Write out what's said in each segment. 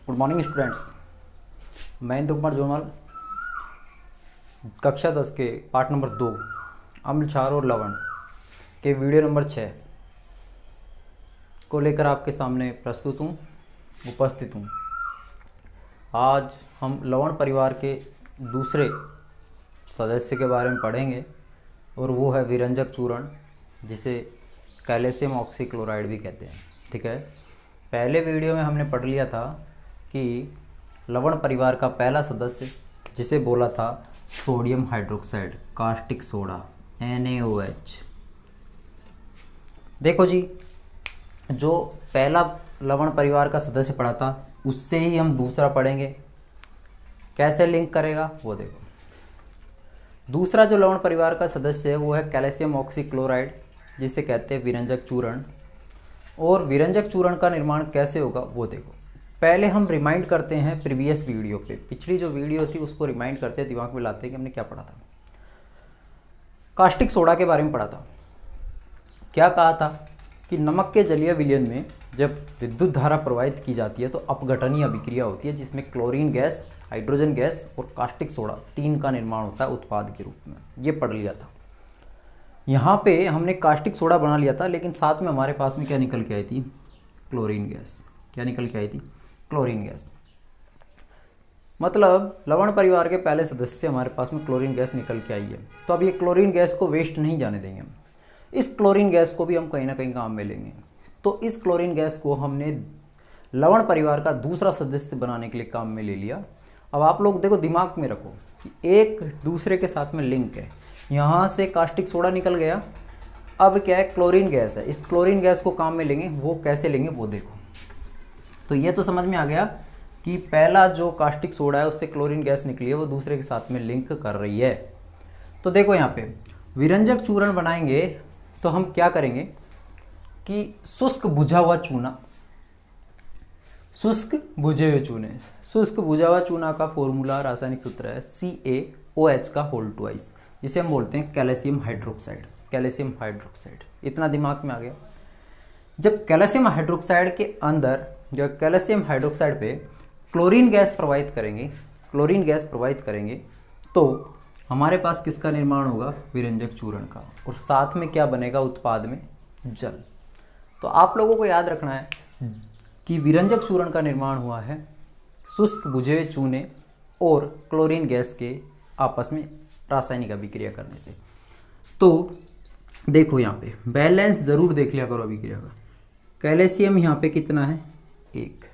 Good morning students. मैं इंदु कुमार जोनवाल कक्षा 10 के पाठ नंबर 2 अम्ल क्षार और लवण के वीडियो नंबर 6 को लेकर आपके सामने उपस्थित हूँ। आज हम लवण परिवार के दूसरे सदस्य के बारे में पढ़ेंगे और वो है विरंजक चूर्ण, जिसे कैल्शियम ऑक्सीक्लोराइड भी कहते हैं। ठीक है, पहले वीडियो में हमने पढ़ लिया था कि लवण परिवार का पहला सदस्य जिसे बोला था sodium hydroxide, caustic soda, NaOH। देखो जी, जो पहला लवण परिवार का सदस्य पढ़ा था उससे ही हम दूसरा पढ़ेंगे। कैसे लिंक करेगा वो देखो। दूसरा जो लवण परिवार का सदस्य है वो है कैल्शियम ऑक्सीक्लोराइड, जिसे कहते हैं विरंजक चूर्ण। और विरंजक चूर्ण का निर्माण कैसे होगा वो देखो। पहले हम रिमाइंड करते हैं प्रीवियस वीडियो पे, पिछली जो वीडियो थी उसको रिमाइंड करते हैं, दिमाग में लाते हैं कि हमने क्या पढ़ा था। कास्टिक सोडा के बारे में पढ़ा था। क्या कहा था कि नमक के जलीय विलयन में जब विद्युत धारा प्रवाहित की जाती है तो अपघटनीय अभिक्रिया होती है, जिसमें क्लोरीन गैस, हाइड्रोजन गैस और कास्टिक सोडा तीन का निर्माण होता है उत्पाद के रूप में। ये पढ़ लिया था। यहाँ पे हमने कास्टिक सोडा बना लिया था, लेकिन साथ में हमारे पास में क्या निकल के आई थी? Chlorine gas. क्या निकल के आई थी? Chlorine gas. मतलब लवण परिवार के पहले सदस्य से हमारे पास में क्लोरीन गैस निकल के आई है। तो अब ये क्लोरीन गैस को वेस्ट नहीं जाने देंगे हम। इस क्लोरीन गैस को भी हम कहीं ना कहीं काम में लेंगे। तो इस क्लोरीन गैस को हमने लवण परिवार का दूसरा सदस्य बनाने के लिए काम में ले लिया। अब आप लोग देखो, दिमाग में रखो कि एक दूसरे के साथ में लिंक है। यहाँ से कास्टिक सोडा निकल गया, अब क्या है? क्लोरीन गैस है। इस क्लोरीन गैस को काम में लेंगे। वो कैसे लेंगे वो देखो। तो ये तो समझ में आ गया कि पहला जो कास्टिक सोडा है उससे क्लोरीन गैस निकली है, वो दूसरे के साथ में लिंक कर रही है। तो देखो यहाँ पे विरंजक चूर्ण बनाएंगे तो हम क्या करेंगे कि शुष्क बुझा हुआ चूना, शुष्क बुझे हुए चूने, शुष्क बुझा हुआ चूना का फॉर्मूला रासायनिक सूत्र है CaOH का होल ट्वाइस, जिसे हम बोलते हैं कैल्शियम हाइड्रोक्साइड। कैल्शियम हाइड्रोक्साइड, इतना दिमाग में आ गया। जब कैल्शियम हाइड्रोक्साइड के अंदर, जब कैल्शियम हाइड्रोक्साइड पे क्लोरीन गैस प्रवाहित करेंगे, तो हमारे पास किसका निर्माण होगा? विरंजक चूर्ण का। और साथ में क्या बनेगा उत्पाद में? जल। तो आप लोगों को याद रखना है कि विरंजक चूर्ण का निर्माण हुआ है शुष्क बुझे हुए चूने और क्लोरीन गैस के आपस में रासायनिक अभिक्रिया करने से। तो देखो यहाँ पे बैलेंस जरूर देख लिया करो अभिक्रिया का। कैल्शियम यहाँ पे कितना है? 1,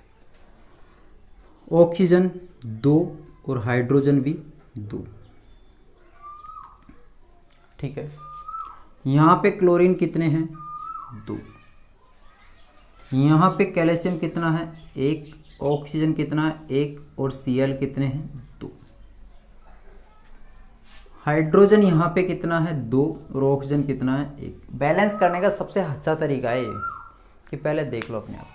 ऑक्सीजन 2 और हाइड्रोजन भी 2। ठीक है, यहाँ पे क्लोरीन कितने हैं? 2। यहाँ पे कैल्शियम कितना है? 1, ऑक्सीजन कितना है? 1 और Cl कितने हैं? 2। हाइड्रोजन यहाँ पे कितना है? 2 और ऑक्सीजन कितना है? 1। बैलेंस करने का सबसे अच्छा तरीका है ये कि पहले देख लो अपने आप।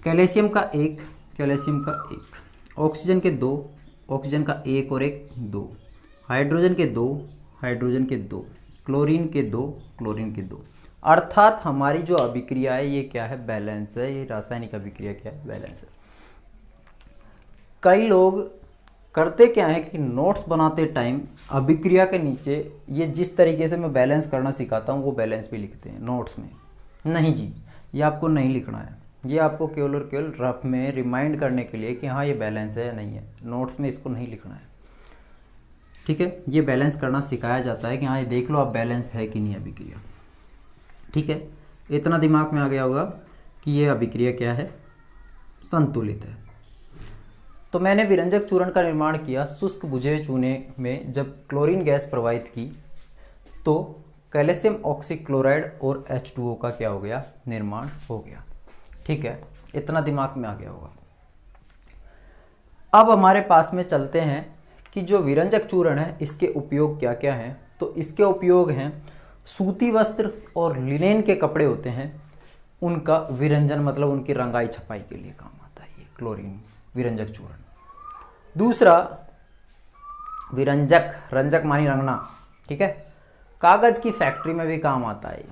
कैल्शियम का 1, ऑक्सीजन के 2, ऑक्सीजन का 1 और 1 2, हाइड्रोजन के 2, क्लोरीन के 2, अर्थात हमारी जो अभिक्रिया है ये क्या है? बैलेंस है। ये रासायनिक अभिक्रिया क्या है? बैलेंस है। कई लोग करते क्या है कि नोट्स बनाते टाइम अभिक्रिया के नीचे ये जिस तरीके से मैं बैलेंस करना सिखाता हूँ वो बैलेंस भी लिखते हैं नोट्स में। नहीं जी, ये आपको नहीं लिखना है। ये आपको केवल और केवल रफ में रिमाइंड करने के लिए कि हाँ ये बैलेंस है या नहीं है। नोट्स में इसको नहीं लिखना है। ठीक है, ये बैलेंस करना सिखाया जाता है कि हाँ ये देख लो आप बैलेंस है कि नहीं अभिक्रिया। ठीक है, इतना दिमाग में आ गया होगा कि ये अभिक्रिया क्या है? संतुलित है। तो मैंने विरंजक चूर्ण का निर्माण किया शुष्क बुझे चूने में। जब क्लोरीन गैस प्रवाहित की तो कैल्शियम ऑक्सीक्लोराइड और H2O का क्या हो गया? निर्माण हो गया। ठीक है, इतना दिमाग में आ गया होगा। अब हमारे पास में चलते हैं कि जो विरंजक चूर्ण है इसके उपयोग क्या क्या हैं। तो इसके उपयोग हैं सूती वस्त्र और लिनेन के कपड़े होते हैं, उनका विरंजन मतलब उनकी रंगाई छपाई के लिए काम आता है ये क्लोरीन विरंजक चूर्ण। दूसरा विरंजक, रंजक मानी रंगना। ठीक है, कागज की फैक्ट्री में भी काम आता है।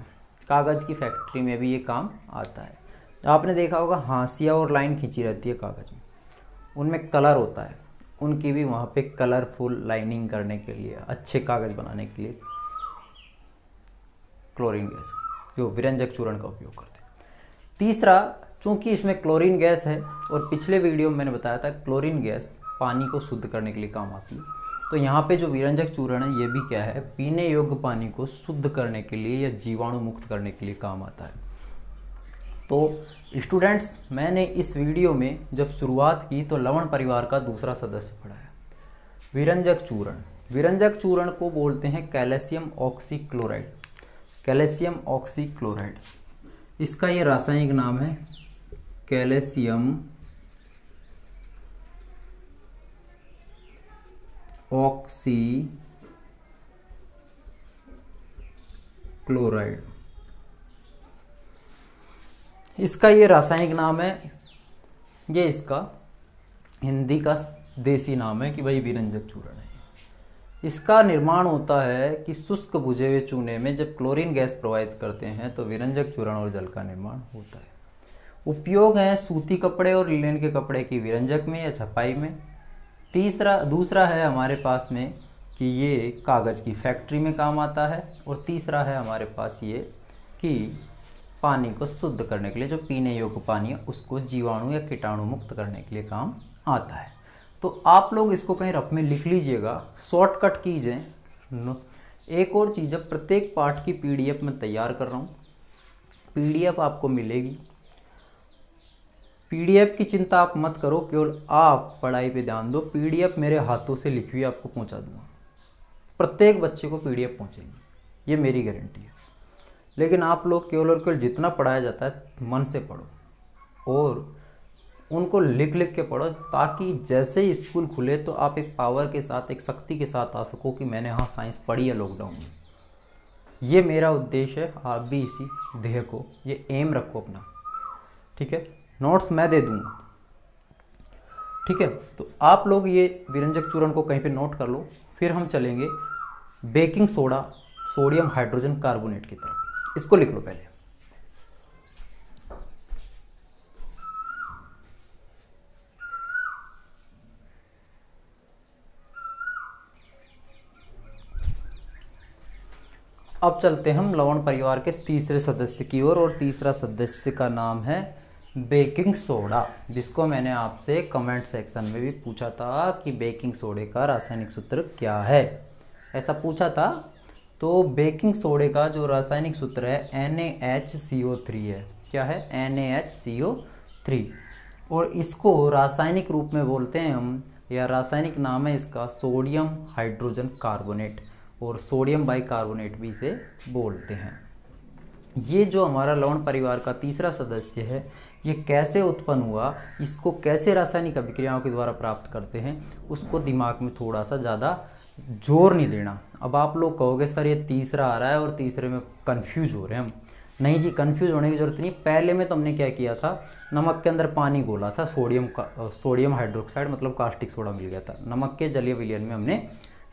कागज की फैक्ट्री में भी ये काम आता है। आपने देखा होगा हाशिया और लाइन खींची रहती है कागज़ में, उनमें कलर होता है, उनकी भी वहाँ पे कलरफुल लाइनिंग करने के लिए, अच्छे कागज़ बनाने के लिए क्लोरीन गैस जो विरंजक चूर्ण का उपयोग करते हैं। तीसरा, चूंकि इसमें क्लोरीन गैस है और पिछले वीडियो में मैंने बताया था क्लोरीन गैस पानी को शुद्ध करने के लिए काम आती है, तो यहाँ पे जो विरंजक चूर्ण है ये भी क्या है, पीने योग्य पानी को शुद्ध करने के लिए या जीवाणु मुक्त करने के लिए काम आता है। तो स्टूडेंट्स, मैंने इस वीडियो में जब शुरुआत की तो लवण परिवार का दूसरा सदस्य पढ़ाया, विरंजक चूर्ण। विरंजक चूर्ण को बोलते हैं कैल्शियम ऑक्सीक्लोराइड। कैल्शियम ऑक्सीक्लोराइड, इसका ये रासायनिक नाम है कैल्शियम ऑक्सीक्लोराइड, इसका ये रासायनिक नाम है, ये इसका हिंदी का देसी नाम है कि भाई विरंजक चूर्ण है। इसका निर्माण होता है कि शुष्क बुझे हुए चूने में जब क्लोरीन गैस प्रवाहित करते हैं तो विरंजक चूर्ण और जल का निर्माण होता है। उपयोग है सूती कपड़े और लिनन के कपड़े की विरंजक में या छपाई में। दूसरा है हमारे पास में कि ये कागज़ की फैक्ट्री में काम आता है। और तीसरा है हमारे पास ये कि पानी को शुद्ध करने के लिए, जो पीने योग्य पानी है उसको जीवाणु या कीटाणु मुक्त करने के लिए काम आता है। तो आप लोग इसको कहीं रफ में लिख लीजिएगा, शॉर्टकट कीजिए। एक और चीज़ है, प्रत्येक पाठ की पीडीएफ मैं तैयार कर रहा हूँ, पीडीएफ आपको मिलेगी। पीडीएफ की चिंता आप मत करो, केवल आप पढ़ाई पे ध्यान दो। पीडीएफ मेरे हाथों से लिखी हुई आपको पहुँचा दूँगा, प्रत्येक बच्चे को पीडीएफ पहुँचेगी, ये मेरी गारंटी है। लेकिन आप लोग केवल और केवल जितना पढ़ाया जाता है मन से पढ़ो और उनको लिख लिख के पढ़ो, ताकि जैसे ही स्कूल खुले तो आप एक पावर के साथ, एक शक्ति के साथ आ सको कि मैंने हाँ साइंस पढ़ी है लॉकडाउन में। ये मेरा उद्देश्य है, आप भी इसी ध्येय को, ये एम रखो अपना, ठीक है। नोट्स मैं दे दूंगा, ठीक है। तो आप लोग ये विरंजक चूर्ण को कहीं पे नोट कर लो। फिर हम चलेंगे baking soda, sodium hydrogen carbonate की तरफ। इसको लिख लो पहले। अब चलते हैं हम लवण परिवार के तीसरे सदस्य की ओर, और तीसरा सदस्य का नाम है बेकिंग सोडा, जिसको मैंने आपसे कमेंट सेक्शन में भी पूछा था कि बेकिंग सोडे का रासायनिक सूत्र क्या है, ऐसा पूछा था। तो बेकिंग सोडे का जो रासायनिक सूत्र है NaHCO3 है। क्या है? NaHCO3। और इसको रासायनिक रूप में बोलते हैं हम, या रासायनिक नाम है इसका सोडियम हाइड्रोजन कार्बोनेट, और सोडियम बाइकार्बोनेट भी इसे बोलते हैं। ये जो हमारा लवण परिवार का तीसरा सदस्य है, ये कैसे उत्पन्न हुआ, इसको कैसे रासायनिक अभिक्रियाओं के द्वारा प्राप्त करते हैं, उसको दिमाग में थोड़ा सा ज़्यादा जोर नहीं देना। अब आप लोग कहोगे सर ये तीसरा आ रहा है और तीसरे में कंफ्यूज हो रहे हैं हम। नहीं जी, कंफ्यूज होने की जरूरत नहीं। पहले में तो हमने क्या किया था, नमक के अंदर पानी घोला था, सोडियम हाइड्रोक्साइड मतलब कास्टिक सोडा मिल गया था, नमक के जलीय विलयन में हमने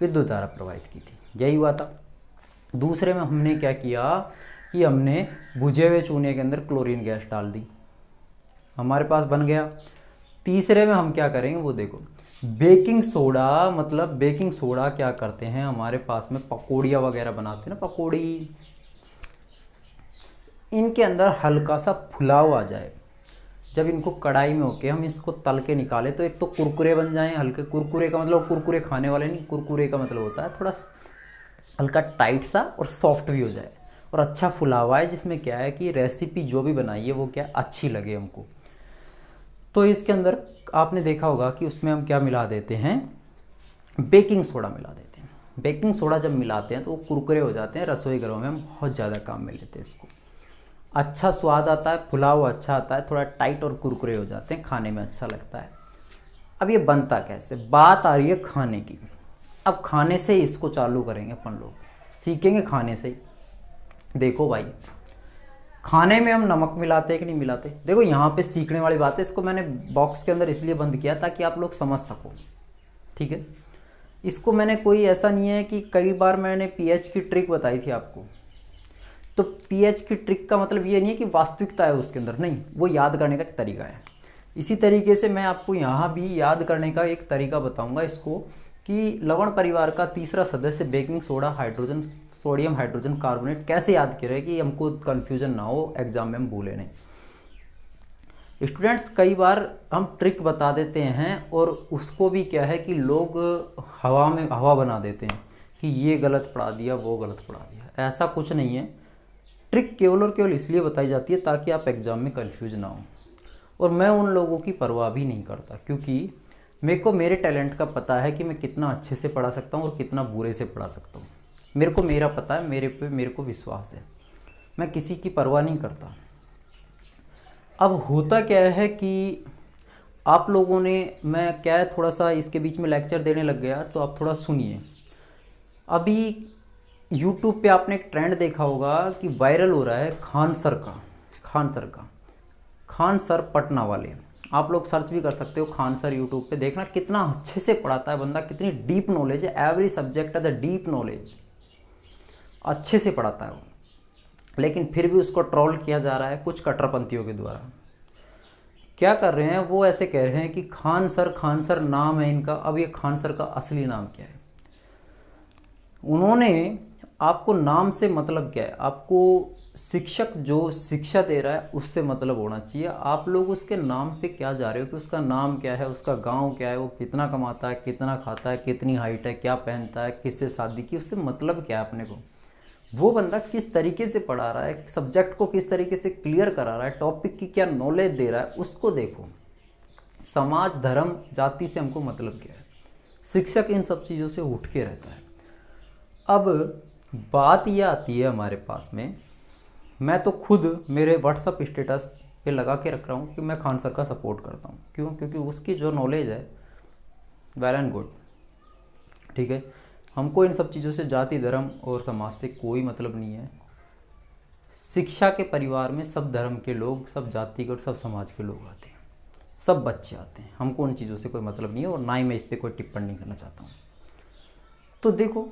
विद्युत धारा प्रवाहित की थी, यही हुआ था। दूसरे में हमने क्या किया कि हमने बुझे हुए चूने के अंदर क्लोरीन गैस डाल दी, हमारे पास बन गया। तीसरे में हम क्या करेंगे वो देखो, बेकिंग सोडा, मतलब बेकिंग सोडा क्या करते हैं, हमारे पास में पकौड़ियाँ वगैरह बनाते हैं ना, पकौड़ी, इनके अंदर हल्का सा फुलाव आ जाए, जब इनको कढ़ाई में होके हम इसको तल के निकाले तो एक तो कुरकुरे बन जाएं, हल्के कुरकुरे का मतलब कुरकुरे खाने वाले नहीं, कुरकुरे का मतलब होता है थोड़ा हल्का टाइट सा और सॉफ्ट भी हो जाए और अच्छा फुलावा है, जिसमें क्या है कि रेसिपी जो भी बनाई है वो क्या अच्छी लगे हमको। तो इसके अंदर आपने देखा होगा कि उसमें हम क्या मिला देते हैं, बेकिंग सोडा मिला देते हैं। बेकिंग सोडा जब मिलाते हैं तो वो कुरकुरे हो जाते हैं, रसोई घरों में हम बहुत ज़्यादा काम में लेते हैं इसको, अच्छा स्वाद आता है, फुलाव अच्छा आता है, थोड़ा टाइट और कुरकुरे हो जाते हैं, खाने में अच्छा लगता है। अब ये बनता कैसे, बात आ रही है खाने की। अब खाने से इसको चालू करेंगे अपन लोग, सीखेंगे खाने से ही। देखो भाई, खाने में हम नमक मिलाते हैं कि नहीं मिलाते, देखो यहाँ पे सीखने वाली बात है। इसको मैंने बॉक्स के अंदर इसलिए बंद किया ताकि आप लोग समझ सको, ठीक है। इसको मैंने कोई ऐसा नहीं है कि कई बार मैंने पीएच की ट्रिक बताई थी आपको, तो पीएच की ट्रिक का मतलब ये नहीं है कि वास्तविकता है उसके अंदर, नहीं, वो याद करने का एक तरीका है। इसी तरीके से मैं आपको यहाँ भी याद करने का एक तरीका बताऊंगा इसको, कि लवण परिवार का तीसरा सदस्य baking soda hydrogen sodium hydrogen carbonate कैसे याद करें कि हमको कन्फ्यूजन ना हो, एग्जाम में हम भूले नहीं। स्टूडेंट्स कई बार हम ट्रिक बता देते हैं और उसको भी क्या है कि लोग हवा बना देते हैं कि ये गलत पढ़ा दिया, वो गलत पढ़ा दिया। ऐसा कुछ नहीं है। ट्रिक केवल और केवल इसलिए बताई जाती है ताकि आप एग्ज़ाम में कंफ्यूज ना हो। और मैं उन लोगों की परवाह भी नहीं करता, क्योंकि मेरे को मेरे टैलेंट का पता है कि मैं कितना अच्छे से पढ़ा सकता हूँ और कितना बुरे से पढ़ा सकता हूँ। मेरे को मेरा पता है, मेरे को विश्वास है, मैं किसी की परवाह नहीं करता। अब होता क्या है कि आप लोगों ने, मैं क्या है थोड़ा सा इसके बीच में लेक्चर देने लग गया, तो आप थोड़ा सुनिए। अभी YouTube पे आपने एक ट्रेंड देखा होगा कि वायरल हो रहा है खान सर पटना वाले। आप लोग सर्च भी कर सकते हो खान सर YouTube पे, देखना कितना अच्छे से पढ़ाता है बंदा, कितनी डीप नॉलेज है, एवरी सब्जेक्ट है द डीप नॉलेज, अच्छे से पढ़ाता है वो। लेकिन फिर भी उसको ट्रोल किया जा रहा है कुछ कट्टरपंथियों के द्वारा। क्या कर रहे हैं वो, ऐसे कह रहे हैं कि खान सर नाम है इनका। अब ये खान सर का असली नाम क्या है? उन्होंने आपको नाम से मतलब क्या है, आपको शिक्षक जो शिक्षा दे रहा है उससे मतलब होना चाहिए। आप लोग उसके नाम पे क्या जा रहे हो कि उसका नाम क्या है, उसका गांव क्या है, वो कितना कमाता है, कितना खाता है, कितनी हाइट है, क्या पहनता है, किससे शादी की, उससे मतलब क्या है अपने को। वो बंदा किस तरीके से पढ़ा रहा है, सब्जेक्ट को किस तरीके से क्लियर करा रहा है, टॉपिक की क्या नॉलेज दे रहा है, उसको देखो। समाज धर्म जाति से हमको मतलब क्या है। शिक्षक इन सब चीज़ों से उठ के रहता है। अब बात यह आती है हमारे पास में, मैं तो खुद मेरे व्हाट्सअप स्टेटस पे लगा के रख रहा हूँ कि मैं खान सर का सपोर्ट करता हूँ। क्यों? क्योंकि उसकी जो नॉलेज है वेल एंड गुड, ठीक है। हमको इन सब चीज़ों से जाति धर्म और समाज से कोई मतलब नहीं है। शिक्षा के परिवार में सब धर्म के लोग, सब जाति के और सब समाज के लोग आते हैं, सब बच्चे आते हैं। हमको उन चीज़ों से कोई मतलब नहीं है और ना ही मैं इस पर कोई टिप्पणी करना चाहता हूँ। तो देखो,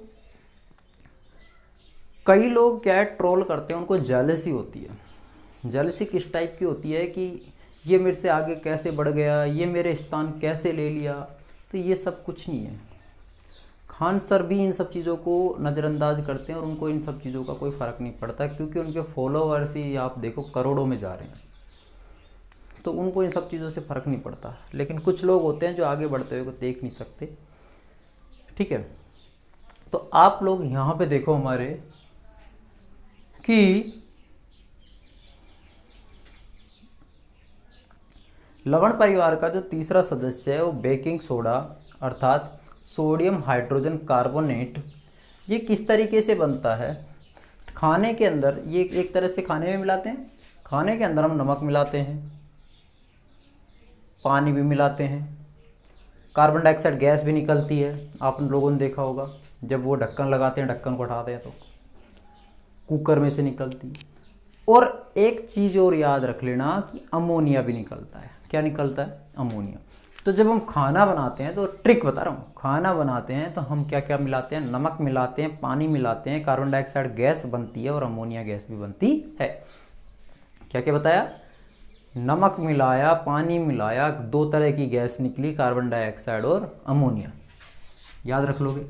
कई लोग क्या है ट्रोल करते हैं, उनको जेलसी होती है। जेलसी किस टाइप की होती है कि ये मेरे से आगे कैसे बढ़ गया, ये मेरे स्थान कैसे ले लिया। तो ये सब कुछ नहीं है। खान सर भी इन सब चीज़ों को नज़रअंदाज करते हैं और उनको इन सब चीज़ों का कोई फ़र्क नहीं पड़ता, क्योंकि उनके फॉलोअर्स ही आप देखो करोड़ों में जा रहे हैं, तो उनको इन सब चीज़ों से फ़र्क नहीं पड़ता। लेकिन कुछ लोग होते हैं जो आगे बढ़ते हुए को देख नहीं सकते, ठीक है। तो आप लोग यहाँ पे देखो हमारे कि लवण परिवार का जो तीसरा सदस्य है वो बेकिंग सोडा अर्थात सोडियम हाइड्रोजन कार्बोनेट, ये किस तरीके से बनता है। खाने के अंदर ये एक तरह से खाने में मिलाते हैं। खाने के अंदर हम नमक मिलाते हैं, पानी भी मिलाते हैं, कार्बन डाइऑक्साइड गैस भी निकलती है। आप लोगों ने देखा होगा जब वो ढक्कन लगाते हैं, ढक्कन को उठाते हैं तो कुकर में से निकलती है। और एक चीज़ और याद रख लेना कि अमोनिया भी निकलता है। क्या निकलता है? अमोनिया। तो जब हम खाना बनाते हैं, तो ट्रिक बता रहा हूँ, खाना बनाते हैं तो हम क्या क्या मिलाते हैं? नमक मिलाते हैं, पानी मिलाते हैं, कार्बन डाइऑक्साइड गैस बनती है और अमोनिया गैस भी बनती है। क्या क्या बताया? नमक मिलाया, पानी मिलाया, दो तरह की गैस निकली, कार्बन डाइऑक्साइड और अमोनिया। याद रख लोगे?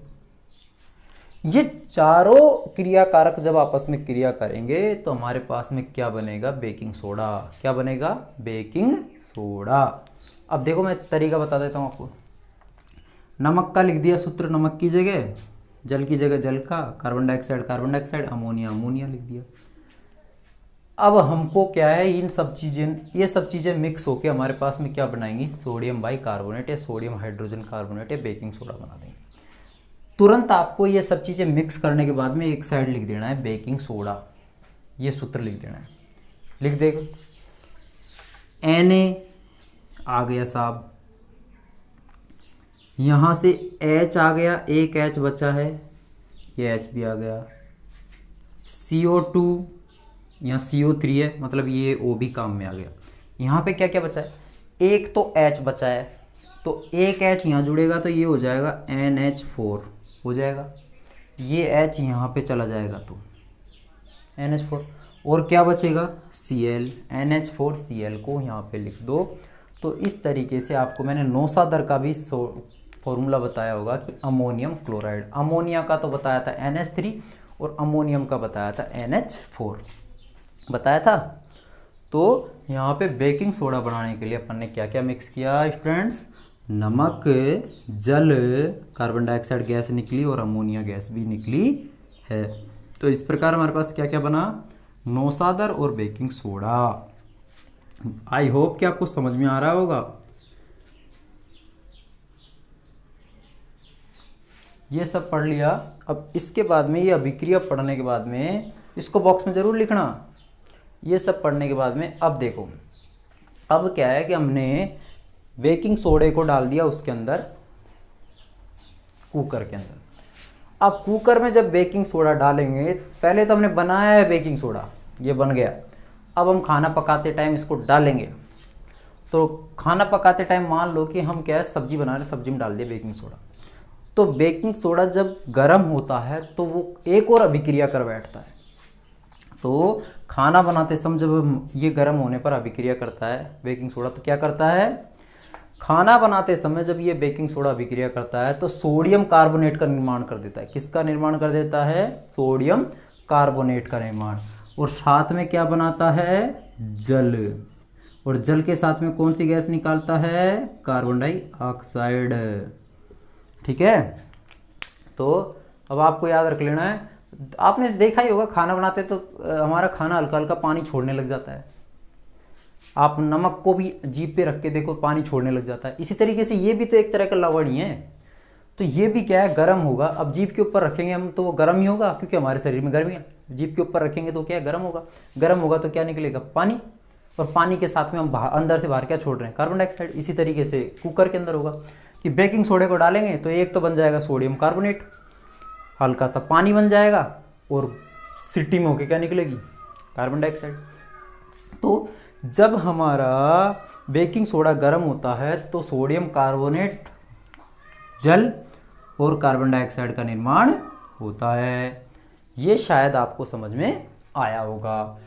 ये चारों क्रियाकारक जब आपस में क्रिया करेंगे तो हमारे पास में क्या बनेगा? Baking soda. क्या बनेगा? Baking soda. अब देखो मैं तरीका बता देता हूँ आपको। नमक का लिख दिया सूत्र, नमक की जगह, जल की जगह जल का, कार्बन डाइऑक्साइड, अमोनिया लिख दिया। अब हमको क्या है, इन सब चीज़ें, ये सब चीज़ें मिक्स होके हमारे पास में क्या बनाएंगी? सोडियम बाइकार्बोनेट या सोडियम हाइड्रोजन कार्बोनेट या बेकिंग सोडा बना देंगे। तुरंत आपको ये सब चीज़ें मिक्स करने के बाद में एक साइड लिख देना है बेकिंग सोडा, ये सूत्र लिख देना है। लिख देगा, Na आ गया साहब, यहाँ से H आ गया, एक H बचा है, ये H भी आ गया। CO2, यहाँ CO3 है, मतलब ये O भी काम में आ गया। यहाँ पे क्या क्या बचा है? एक तो H बचा है, तो एक H यहाँ जुड़ेगा तो ये हो जाएगा NH4 हो जाएगा। ये H यहाँ पे चला जाएगा तो NH4। और क्या बचेगा, Cl, NH4Cl को यहाँ पे लिख दो। तो इस तरीके से आपको मैंने नौसादर का भी फॉर्मूला बताया होगा कि अमोनियम क्लोराइड, अमोनिया का तो बताया था NH3 और अमोनियम का बताया था NH4 बताया था। तो यहाँ पे बेकिंग सोडा बनाने के लिए अपन ने क्या क्या मिक्स किया स्टूडेंट्स, नमक, जल, कार्बन डाइऑक्साइड गैस निकली और अमोनिया गैस भी निकली है। तो इस प्रकार हमारे पास क्या क्या बना, नौसादर और बेकिंग सोडा। आई होप कि आपको समझ में आ रहा होगा। ये सब पढ़ लिया। अब इसके बाद में ये अभिक्रिया पढ़ने के बाद में इसको बॉक्स में ज़रूर लिखना। ये सब पढ़ने के बाद में अब देखो, अब क्या है कि हमने बेकिंग सोडे को डाल दिया उसके अंदर, कुकर के अंदर। अब कुकर में जब बेकिंग सोडा डालेंगे, पहले तो हमने बनाया है बेकिंग सोडा, ये बन गया। अब हम खाना पकाते टाइम इसको डालेंगे। तो खाना पकाते टाइम मान लो कि हम क्या है, सब्जी बना रहे, सब्जी में डाल दिया बेकिंग सोडा। तो बेकिंग सोडा जब गर्म होता है तो वो एक और अभिक्रिया कर बैठता है। तो खाना बनाते समय जब ये गर्म होने पर अभिक्रिया करता है बेकिंग सोडा, तो क्या करता है, खाना बनाते समय जब ये बेकिंग सोडा अभिक्रिया करता है तो सोडियम कार्बोनेट का निर्माण कर देता है। किसका निर्माण कर देता है, सोडियम कार्बोनेट का निर्माण। और साथ में क्या बनाता है, जल। और जल के साथ में कौन सी गैस निकालता है, कार्बन डाइऑक्साइड। ठीक है। तो अब आपको याद रख लेना है, आपने देखा ही होगा खाना बनाते तो हमारा खाना हल्का हल्का पानी छोड़ने लग जाता है। आप नमक को भी जीभ पे रख के देखो, पानी छोड़ने लग जाता है। इसी तरीके से ये भी तो एक तरह का लवण ही है। तो ये भी क्या है, गर्म होगा। अब जीभ के ऊपर रखेंगे हम तो वो गर्म ही होगा, क्योंकि हमारे शरीर में गर्मी है। जीभ के ऊपर रखेंगे तो क्या है, गर्म होगा। गर्म होगा तो क्या निकलेगा, पानी। और पानी के साथ में हम अंदर से बाहर क्या छोड़ रहे हैं, कार्बन डाइऑक्साइड। इसी तरीके से कुकर के अंदर होगा कि बेकिंग सोडे को डालेंगे तो एक तो बन जाएगा सोडियम कार्बोनेट, हल्का सा पानी बन जाएगा, और सिटी में होके क्या निकलेगी, कार्बन डाइऑक्साइड। तो जब हमारा बेकिंग सोडा गर्म होता है तो सोडियम कार्बोनेट, जल और कार्बन डाइऑक्साइड का निर्माण होता है। ये शायद आपको समझ में आया होगा।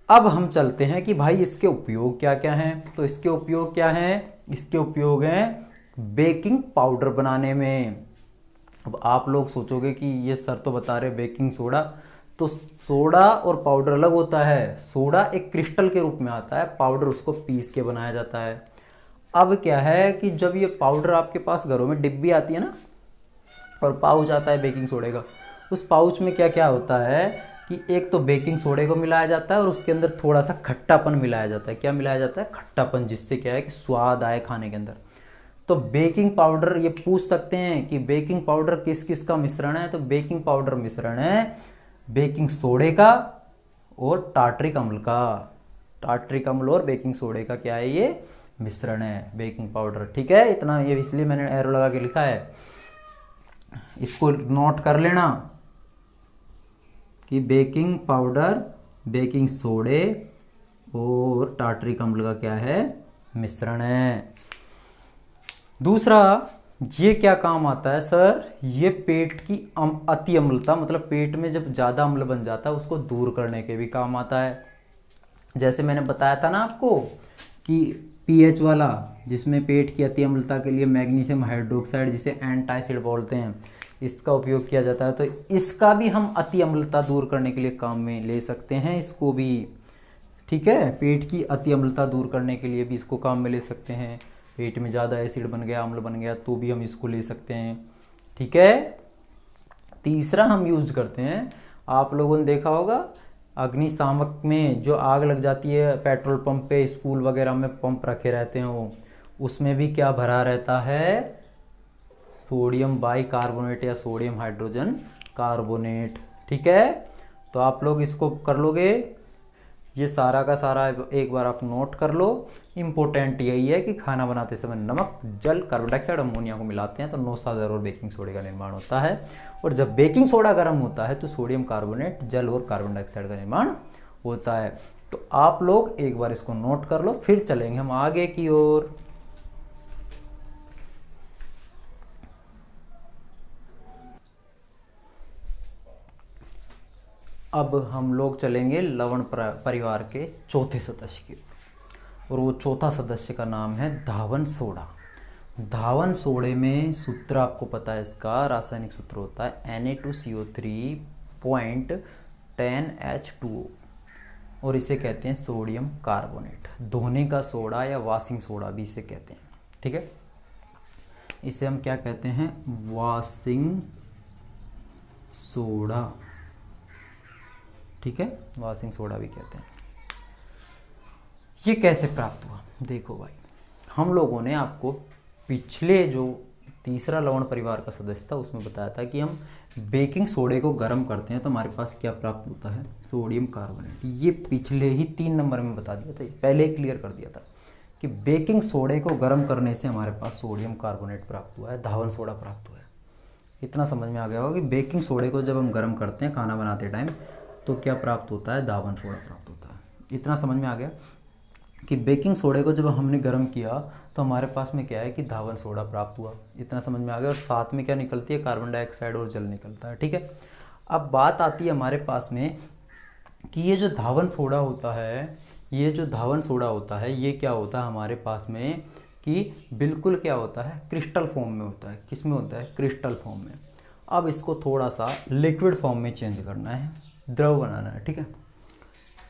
अब हम चलते हैं कि भाई इसके उपयोग क्या क्या हैं। तो इसके उपयोग क्या हैं, इसके उपयोग हैं बेकिंग पाउडर बनाने में। अब आप लोग सोचोगे कि ये सर तो बता रहे बेकिंग सोडा, तो सोडा और पाउडर अलग होता है। सोडा एक क्रिस्टल के रूप में आता है, पाउडर उसको पीस के बनाया जाता है। अब क्या है कि जब ये पाउडर आपके पास घरों में डिब्बी आती है ना, और पाउच आता है बेकिंग सोडे का, उस पाउच में क्या क्या होता है कि एक तो बेकिंग सोडे को मिलाया जाता है और उसके अंदर थोड़ा सा खट्टापन मिलाया जाता है। क्या मिलाया जाता है, खट्टापन, जिससे क्या है कि स्वाद आए खाने के अंदर। तो बेकिंग पाउडर, ये पूछ सकते हैं कि बेकिंग पाउडर किस किस का मिश्रण है, तो बेकिंग पाउडर मिश्रण है बेकिंग सोडे का और टार्ट्रिक अम्ल का। टार्ट्रिक अम्ल और बेकिंग सोडे का क्या है, ये मिश्रण है बेकिंग पाउडर। ठीक है, इतना ये इसलिए मैंने एरो लगा के लिखा है, इसको नोट कर लेना कि बेकिंग पाउडर, बेकिंग सोडे और टार्ट्रिक अम्ल का क्या है, मिश्रण है। दूसरा, ये क्या काम आता है सर, ये पेट की अति अम्लता, मतलब पेट में जब ज़्यादा अम्ल बन जाता है उसको दूर करने के भी काम आता है। जैसे मैंने बताया था ना आपको कि पीएच वाला, जिसमें पेट की अति अम्लता के लिए मैग्नीशियम हाइड्रोक्साइड, जिसे एंटासिड बोलते हैं, इसका उपयोग किया जाता है। तो इसका भी हम अति अम्लता दूर करने के लिए काम में ले सकते हैं इसको भी। ठीक है, पेट की अति अम्लता दूर करने के लिए भी इसको काम में ले सकते हैं। पेट में ज़्यादा एसिड बन गया, अम्ल बन गया, तो भी हम इसको ले सकते हैं। ठीक है। तीसरा हम यूज करते हैं, आप लोगों ने देखा होगा अग्निशामक में जो आग लग जाती है पेट्रोल पंप पे, स्कूल वगैरह में पंप रखे रहते हैं वो, उसमें भी क्या भरा रहता है, सोडियम बाइकार्बोनेट या सोडियम हाइड्रोजन कार्बोनेट। ठीक है, तो आप लोग इसको कर लोगे, ये सारा का सारा एक बार आप नोट कर लो। इम्पोर्टेंट यही है कि खाना बनाते समय नमक, जल, कार्बन डाइऑक्साइड, अमोनिया को मिलाते हैं तो नौसादर और बेकिंग सोडे का निर्माण होता है। और जब बेकिंग सोडा गर्म होता है तो सोडियम कार्बोनेट, जल और कार्बन डाइऑक्साइड का निर्माण होता है। तो आप लोग एक बार इसको नोट कर लो, फिर चलेंगे हम आगे की ओर। अब हम लोग चलेंगे लवण परिवार के चौथे सदस्य की, और वो चौथा सदस्य का नाम है धावन सोडा। धावन सोडे में सूत्र आपको पता है, इसका रासायनिक सूत्र होता है Na2CO3.10H2O, और इसे कहते हैं सोडियम कार्बोनेट। धोने का सोडा या वॉशिंग सोडा भी इसे कहते हैं, ठीक है। इसे हम क्या कहते हैं, वॉशिंग सोडा, ठीक है, वॉशिंग सोडा भी कहते हैं। ये कैसे प्राप्त हुआ, देखो भाई, हम लोगों ने आपको पिछले जो तीसरा लवण परिवार का सदस्य था उसमें बताया था कि हम बेकिंग सोडे को गर्म करते हैं तो हमारे पास क्या प्राप्त होता है, सोडियम कार्बोनेट। ये पिछले ही 3 नंबर में बता दिया था, पहले ही क्लियर कर दिया था कि बेकिंग सोडे को गर्म करने से हमारे पास सोडियम कार्बोनेट प्राप्त हुआ है, धावन सोडा प्राप्त हुआ है। इतना समझ में आ गया होगा कि बेकिंग सोडे को जब हम गर्म करते हैं खाना बनाते टाइम तो क्या प्राप्त होता है, धावन सोडा प्राप्त होता है। इतना समझ में आ गया कि बेकिंग सोडे को जब हमने गर्म किया तो हमारे पास में क्या है कि धावन सोडा प्राप्त हुआ। इतना समझ में आ गया। और साथ में क्या निकलती है, कार्बन डाइऑक्साइड और जल निकलता है, ठीक है। अब बात आती है हमारे पास में कि ये जो धावन सोडा होता है, ये जो धावन सोडा होता है ये क्या होता है हमारे पास में कि बिल्कुल क्या होता है, क्रिस्टल फॉर्म में होता है। किस में होता है, क्रिस्टल फॉर्म में। अब इसको थोड़ा सा लिक्विड फॉर्म में चेंज करना है, द्रव बनाना है, ठीक है।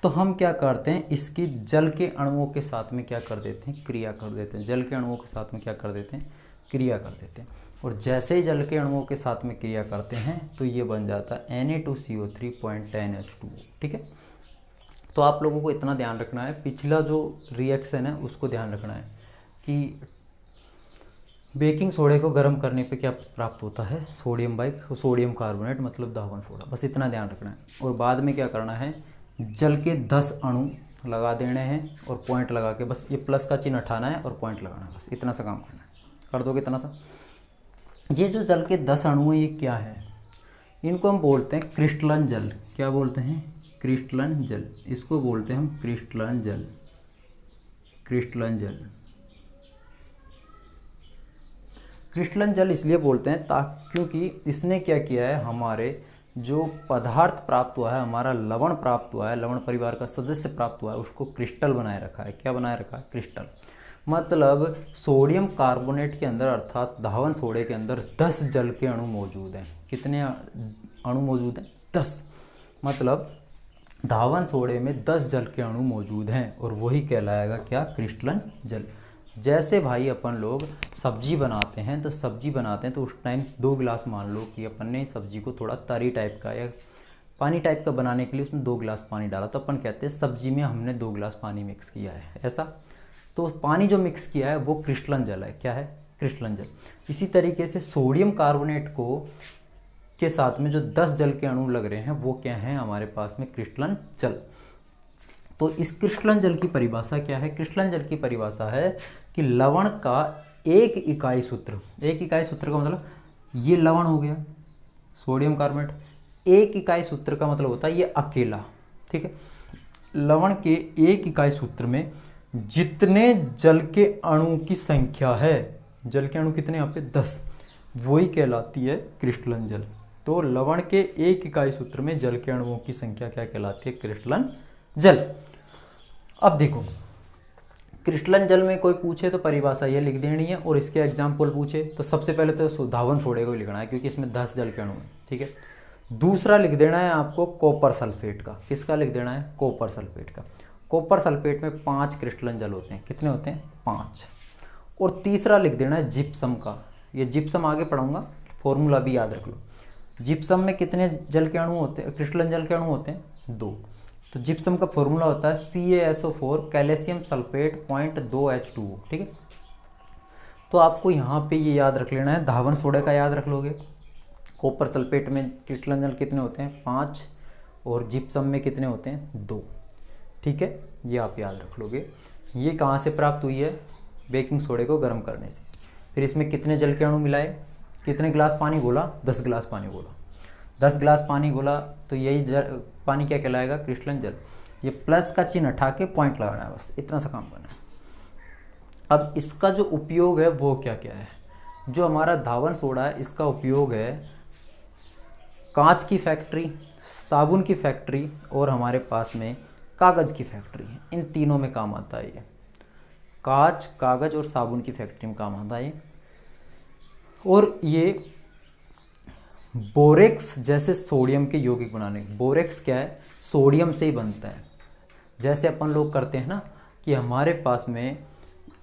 तो हम क्या करते हैं, इसकी जल के अणुओं के साथ में क्या कर देते हैं, क्रिया कर देते हैं। जल के अणुओं के साथ में क्या कर देते हैं, क्रिया कर देते हैं। और जैसे ही जल के अणुओं के साथ में क्रिया करते हैं तो ये बन जाता है Na2CO3.10H2O, ठीक है। तो आप लोगों को इतना ध्यान रखना है, पिछला जो रिएक्शन है उसको ध्यान रखना है कि बेकिंग सोडे को गर्म करने पे क्या प्राप्त होता है, सोडियम कार्बोनेट मतलब धावन सोडा। बस इतना ध्यान रखना है। और बाद में क्या करना है, जल के 10 अणु लगा देने हैं और पॉइंट लगा के बस ये प्लस का चिन्ह हटाना है और पॉइंट लगाना है, बस इतना सा काम करना है। कर दोगे इतना सा। ये जो जल के 10 अणु हैं ये क्या है, इनको हम बोलते हैं क्रिस्टलन जल। क्या बोलते हैं, क्रिस्टलन जल। इसको बोलते हैं हम क्रिस्टलन जल, क्रिस्टलन जल। क्रिस्टलन जल इसलिए बोलते हैं क्योंकि इसने क्या किया है, हमारे जो पदार्थ प्राप्त हुआ है, हमारा लवण प्राप्त हुआ है, लवण परिवार का सदस्य प्राप्त हुआ है, उसको क्रिस्टल बनाए रखा है। क्या बनाए रखा है, क्रिस्टल। मतलब सोडियम कार्बोनेट के अंदर अर्थात धावन सोडे के अंदर 10 जल के अणु मौजूद हैं। कितने अणु मौजूद हैं, 10। मतलब धावन सोडे में 10 जल के अणु मौजूद हैं और वही कहलाएगा क्या, क्रिस्टलन जल। जैसे भाई अपन लोग सब्जी बनाते हैं तो उस टाइम 2 गिलास मान लो कि अपन ने सब्जी को थोड़ा तरी टाइप का या पानी टाइप का बनाने के लिए उसमें 2 गिलास पानी डाला, तो अपन कहते हैं सब्जी में हमने 2 गिलास पानी मिक्स किया है, ऐसा। तो पानी जो मिक्स किया है वो क्रिस्टलन जल है। क्या है, क्रिस्टलन जल। इसी तरीके से सोडियम कार्बोनेट को के साथ में जो 10 जल के अणु लग रहे हैं वो क्या हैं हमारे पास में, क्रिस्टलन जल। तो इस क्रिस्टलन जल की परिभाषा क्या है, क्रिस्टलन जल की परिभाषा है कि लवण का एक इकाई सूत्र। एक इकाई सूत्र का मतलब ये लवण हो गया सोडियम कार्बोनेट, एक इकाई सूत्र का मतलब होता है ये अकेला, ठीक है। लवण के एक इकाई सूत्र में जितने जल के अणु की संख्या है, जल के अणु कितने यहाँ पे 10, वही कहलाती है क्रिस्टलन जल। तो लवण के एक इकाई सूत्र में जल के अणुओं की संख्या क्या कहलाती है, क्रिस्टलन जल। अब देखो, क्रिस्टलन जल में कोई पूछे तो परिभाषा ये लिख देनी है, और इसके एग्जाम्पल पूछे तो सबसे पहले तो धावन सोडे को लिखना है क्योंकि इसमें 10 जल के अणु हैं, ठीक है। दूसरा लिख देना है आपको कॉपर सल्फेट का। किसका लिख देना है, कॉपर सल्फेट का। कॉपर सल्फेट में 5 क्रिस्टलन जल होते हैं। कितने होते हैं, 5। और तीसरा लिख देना है जिप्सम का। ये जिप्सम आगे पढ़ाऊंगा, फॉर्मूला भी याद रख लो। जिप्सम में कितने जल के अणु होते हैं, क्रिस्टलन जल के अणु होते हैं, 2। तो जिप्सम का फॉर्मूला होता है CaSO4 कैल्शियम सल्फेट 0.2H2O, ठीक है। तो आपको यहाँ पे ये याद रख लेना है, धावन सोडे का याद रख लोगे। कॉपर सल्फेट में क्रिस्टलन जल कितने होते हैं, 5, और जिप्सम में कितने होते हैं, 2, ठीक है। ये आप याद रख लोगे। ये कहाँ से प्राप्त हुई है, बेकिंग सोडे को गर्म करने से। फिर इसमें कितने जल के अणु मिलाए, कितने गिलास पानी घोला, 10 गिलास पानी घोला। 10 गिलास पानी घोला तो यही पानी क्या कहलाएगा, क्रिस्टलन जल। ये प्लस का चिन्ह हटा के पॉइंट लगाना है, बस इतना सा काम करना है। अब इसका जो उपयोग है वो क्या क्या है, जो हमारा धावन सोडा है इसका उपयोग है कांच की फैक्ट्री, साबुन की फैक्ट्री और हमारे पास में कागज़ की फैक्ट्री है, इन तीनों में काम आता है ये। कागज़ और साबुन की फैक्ट्री में काम आता है ये। और ये बोरेक्स जैसे सोडियम के यौगिक बनाने, बोरेक्स क्या है, सोडियम से ही बनता है। जैसे अपन लोग करते हैं ना कि हमारे पास में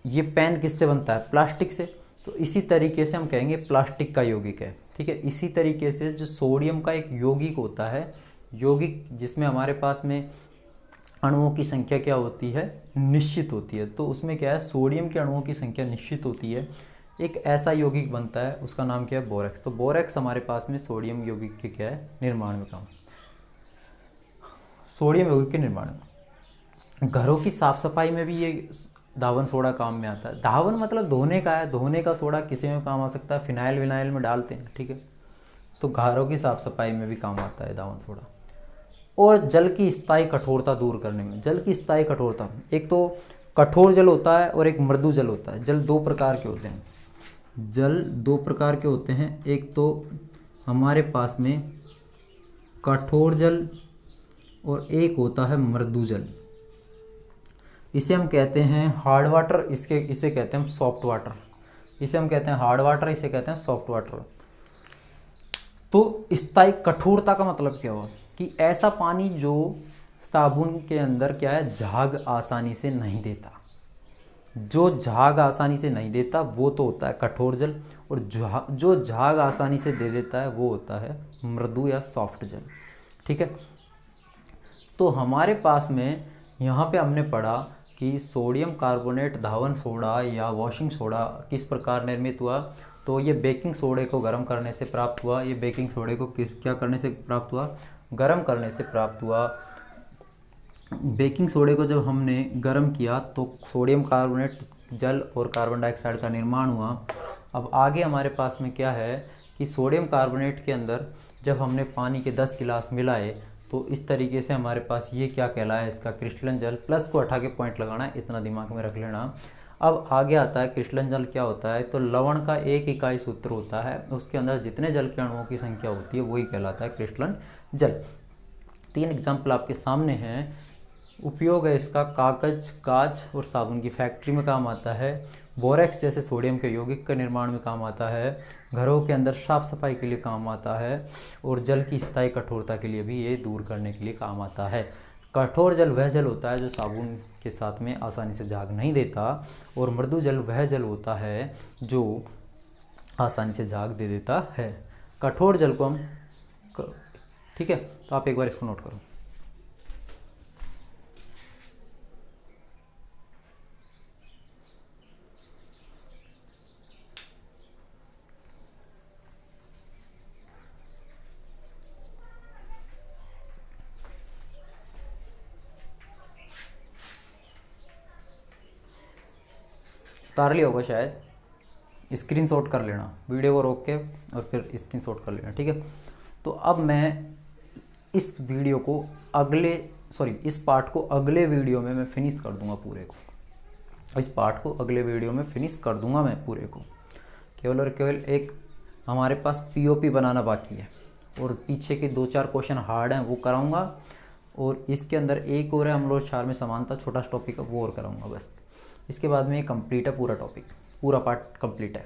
ये पेन किससे बनता है, प्लास्टिक से, तो इसी तरीके से हम कहेंगे प्लास्टिक का यौगिक है, ठीक है। इसी तरीके से जो सोडियम का एक यौगिक होता है, यौगिक जिसमें हमारे पास में अणुओं की संख्या क्या होती है, निश्चित होती है, तो उसमें क्या है, सोडियम के अणुओं की संख्या निश्चित होती है, एक ऐसा यौगिक बनता है, उसका नाम क्या है, बोरेक्स। तो बोरेक्स हमारे पास में सोडियम यौगिक के क्या है, निर्माण में काम, सोडियम यौगिक के निर्माण में। घरों की साफ सफाई में भी ये धावन सोडा काम में आता है। धावन मतलब धोने का है, धोने का सोडा किसी में काम आ सकता है, फिनाइल विनाइल में डालते हैं, ठीक है। तो घरों की साफ सफाई में भी काम आता है धावन सोडा। और जल की स्थायी कठोरता दूर करने में, जल की स्थायी कठोरता, एक तो कठोर जल होता है और एक मृदु जल होता है। जल दो प्रकार के होते हैं, जल दो प्रकार के होते हैं, एक तो हमारे पास में कठोर जल और एक होता है मृदु जल। इसे हम कहते हैं हार्ड वाटर, इसे कहते हैं हम सॉफ्ट वाटर। इसे हम कहते हैं हार्ड वाटर, इसे कहते हैं सॉफ्ट वाटर। तो स्थायी कठोरता का मतलब क्या हुआ कि ऐसा पानी जो साबुन के अंदर क्या है, झाग आसानी से नहीं देता। जो झाग आसानी से नहीं देता वो तो होता है कठोर जल, और जो झाग आसानी से दे देता है वो होता है मृदु या सॉफ्ट जल, ठीक है। तो हमारे पास में यहाँ पे हमने पढ़ा कि सोडियम कार्बोनेट धावन सोडा या वॉशिंग सोडा किस प्रकार निर्मित हुआ। तो ये बेकिंग सोडे को गर्म करने से प्राप्त हुआ। ये बेकिंग सोडे को क्या करने से प्राप्त हुआ, गर्म करने से प्राप्त हुआ। बेकिंग सोडे को जब हमने गर्म किया तो सोडियम कार्बोनेट जल और कार्बन डाइऑक्साइड का निर्माण हुआ। अब आगे हमारे पास में क्या है कि सोडियम कार्बोनेट के अंदर जब हमने पानी के 10 गिलास मिलाए तो इस तरीके से हमारे पास ये क्या कहलाया, इसका क्रिस्टलन जल। प्लस को हटा के पॉइंट लगाना है, इतना दिमाग में रख लेना। अब आगे आता है क्रिस्टलन जल क्या होता है, तो लवण का एक इकाई सूत्र होता है, उसके अंदर जितने जल के अणुओं की संख्या होती है वही कहलाता है क्रिस्टलन जल। 3 एग्जाम्पल आपके सामने हैं। उपयोग है इसका कागज, कांच और साबुन की फैक्ट्री में काम आता है। बोरेक्स जैसे सोडियम के यौगिक के निर्माण में काम आता है। घरों के अंदर साफ सफाई के लिए काम आता है। और जल की स्थायी कठोरता के लिए भी ये दूर करने के लिए काम आता है। कठोर जल वह जल होता है जो साबुन के साथ में आसानी से झाग नहीं देता, और मृदु जल वह जल होता है जो आसानी से झाग दे देता है। कठोर जल को हम ठीक है, तो आप एक बार इसको नोट करो। उतार लिया होगा शायद, स्क्रीनशॉट कर लेना, वीडियो को रोक के और फिर स्क्रीनशॉट कर लेना, ठीक है। तो अब मैं इस वीडियो को इस पार्ट को अगले वीडियो में मैं फिनिश कर दूंगा पूरे को। इस पार्ट को अगले वीडियो में फिनिश कर दूंगा मैं पूरे को। केवल और केवल एक हमारे पास पीओपी बनाना बाकी है, और पीछे के 2-4 क्वेश्चन हार्ड हैं वो कराऊंगा, और इसके अंदर एक और है हम लोग 4 में समानता, छोटा टॉपिक है वो और कराऊंगा बस। इसके बाद में ये कंप्लीट है पूरा टॉपिक, पूरा पार्ट कंप्लीट है।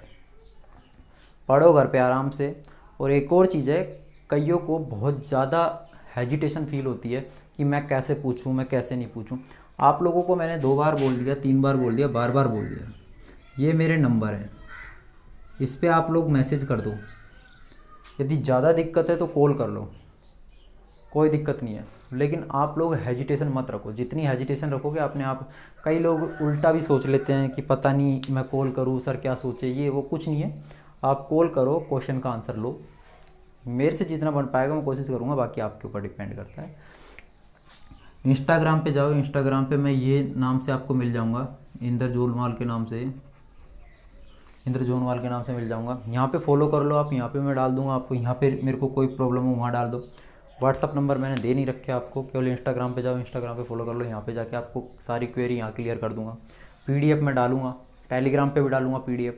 पढ़ो घर पे आराम से। और एक और चीज़ है, कईयों को बहुत ज़्यादा हेजिटेशन फील होती है कि मैं कैसे पूछूं, मैं कैसे नहीं पूछूं। आप लोगों को मैंने 2 बार बोल दिया, 3 बार बोल दिया, बार बार बोल दिया, ये मेरे नंबर हैं, इस पर आप लोग मैसेज कर दो। यदि ज़्यादा दिक्कत है तो कॉल कर लो, कोई दिक्कत नहीं है, लेकिन आप लोग हेजिटेशन मत रखो। जितनी हेजिटेशन रखोगे अपने आप, कई लोग उल्टा भी सोच लेते हैं कि पता नहीं मैं कॉल करूँ, सर क्या सोचे, ये वो कुछ नहीं है। आप कॉल करो, क्वेश्चन का आंसर लो। मेरे से जितना बन पाएगा मैं कोशिश करूँगा, बाकी आपके ऊपर डिपेंड करता है। इंस्टाग्राम पे जाओ, इंस्टाग्राम पे मैं ये नाम से आपको मिल जाऊँगा, इंद्र जोनवाल के नाम से, इंद्र जोनवाल के नाम से मिल जाऊँगा। यहाँ पे फॉलो कर लो आप, यहाँ पे मैं डाल दूँगा आपको, यहाँ पे मेरे को कोई प्रॉब्लम हो वहाँ डाल दो। व्हाट्सअप नंबर मैंने दे नहीं रखे आपको, केवल इंस्टाग्राम पे जाओ, इंस्टाग्राम पे फॉलो कर लो, यहाँ पे जाके आपको सारी क्वेरी यहाँ क्लियर कर दूँगा। PDF मैं डालूँगा, टेलीग्राम पे भी डालूँगा PDF,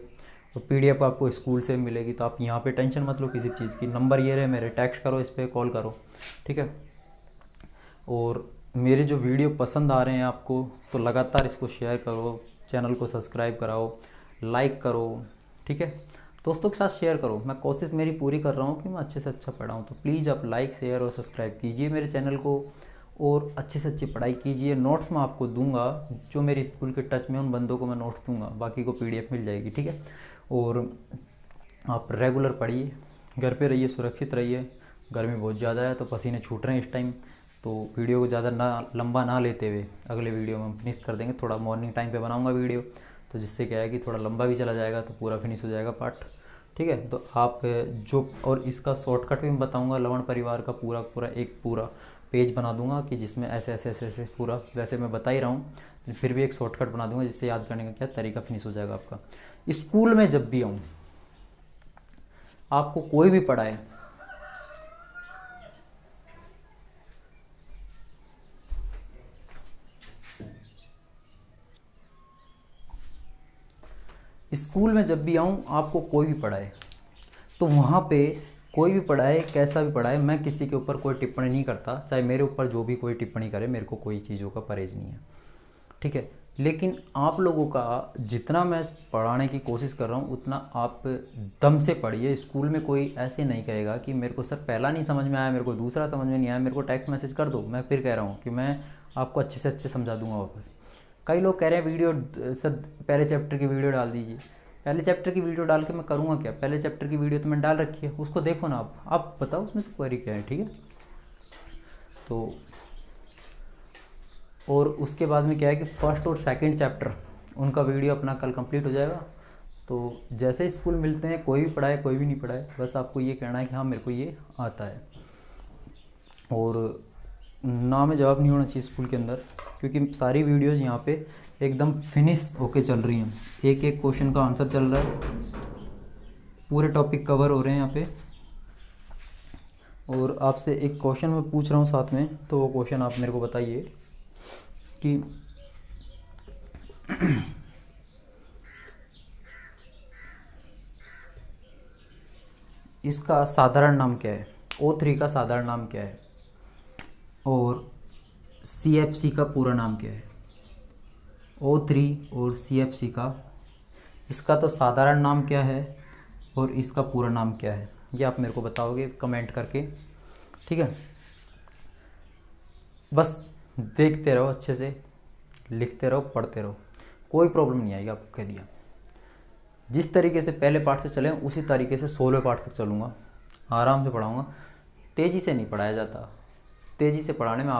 और PDF आपको स्कूल से मिलेगी। तो आप यहाँ पे टेंशन मत लो किसी चीज़ की। नंबर ये रहे मेरे, टेक्स्ट करो, इस पर कॉल करो, ठीक है। और मेरे जो वीडियो पसंद आ रहे हैं आपको तो लगातार इसको शेयर करो, चैनल को सब्सक्राइब कराओ, लाइक करो, ठीक है। दोस्तों के साथ शेयर करो। मैं कोशिश मेरी पूरी कर रहा हूँ कि मैं अच्छे से अच्छा पढ़ाऊँ। तो प्लीज़ आप लाइक, शेयर और सब्सक्राइब कीजिए मेरे चैनल को और अच्छे से अच्छी पढ़ाई कीजिए। नोट्स मैं आपको दूंगा, जो मेरे स्कूल के टच में उन बंदों को मैं नोट्स दूंगा, बाकी को PDF मिल जाएगी, ठीक है। और आप रेगुलर पढ़िए, घर पे रहिए, सुरक्षित रहिए। गर्मी बहुत ज़्यादा है तो पसीने छूट रहे हैं इस टाइम। तो वीडियो को ज़्यादा लंबा ना लेते हुए अगले वीडियो में हम फिनिश कर देंगे। थोड़ा मॉर्निंग टाइम पे बनाऊंगा वीडियो, तो जिससे क्या है कि थोड़ा लंबा भी चला जाएगा तो पूरा फिनिश हो जाएगा पार्ट, ठीक है। तो आप जो, और इसका शॉर्टकट भी मैं बताऊंगा, लवण परिवार का पूरा पेज बना दूंगा कि जिसमें ऐसे ऐसे ऐसे ऐसे पूरा, वैसे मैं बता ही रहा हूँ, फिर भी एक शॉर्टकट बना दूंगा जिससे याद करने का क्या तरीका फिनिश हो जाएगा आपका। स्कूल में जब भी आऊँ, आपको कोई भी पढ़ाए, स्कूल में जब भी आऊँ आपको कोई भी पढ़ाए, तो वहाँ पे कोई भी पढ़ाए, कैसा भी पढ़ाए, मैं किसी के ऊपर कोई टिप्पणी नहीं करता। चाहे मेरे ऊपर जो भी कोई टिप्पणी करे, मेरे को कोई चीज़ों का परहेज नहीं है, ठीक है। लेकिन आप लोगों का जितना मैं पढ़ाने की कोशिश कर रहा हूँ उतना आप दम से पढ़िए। स्कूल में कोई ऐसे नहीं कहेगा कि मेरे को सर पहला नहीं समझ में आया, मेरे को दूसरा समझ में नहीं आया, मेरे को टेक्स्ट मैसेज कर दो। मैं फिर कह रहा हूँ कि मैं आपको अच्छे से अच्छे समझा दूंगा वापस। कई लोग कह रहे हैं वीडियो सर पहले चैप्टर की वीडियो डाल दीजिए। पहले चैप्टर की वीडियो डाल के मैं करूँगा क्या? पहले चैप्टर की वीडियो तो मैंने डाल रखी है, उसको देखो ना आप बताओ उसमें से क्वेरी क्या है, ठीक है। तो और उसके बाद में क्या है कि फर्स्ट और सेकंड चैप्टर उनका वीडियो अपना कल कंप्लीट हो जाएगा। तो जैसे ही स्कूल मिलते हैं, कोई भी पढ़ाए कोई भी नहीं पढ़ाए, बस आपको ये कहना है कि हाँ मेरे को ये आता है। और ना में जवाब नहीं होना चाहिए स्कूल के अंदर, क्योंकि सारी वीडियोज़ यहाँ पे एकदम फिनिश होके चल रही हैं। एक एक क्वेश्चन का आंसर चल रहा है, पूरे टॉपिक कवर हो रहे हैं यहाँ पे। और आपसे एक क्वेश्चन मैं पूछ रहा हूँ साथ में, तो वो क्वेश्चन आप मेरे को बताइए कि इसका साधारण नाम क्या है, O3 का साधारण नाम क्या है, और CFC का पूरा नाम क्या है। O3 और CFC का, इसका तो साधारण नाम क्या है और इसका पूरा नाम क्या है, ये आप मेरे को बताओगे कमेंट करके, ठीक है। बस देखते रहो, अच्छे से लिखते रहो, पढ़ते रहो, कोई प्रॉब्लम नहीं आएगी। आपको कह दिया, जिस तरीके से पहले पार्ट से चले उसी तरीके से 16वें पार्ट तक चलूँगा, आराम से पढ़ाऊँगा। तेज़ी से नहीं पढ़ाया जाता, तेज़ी से पढ़ाने में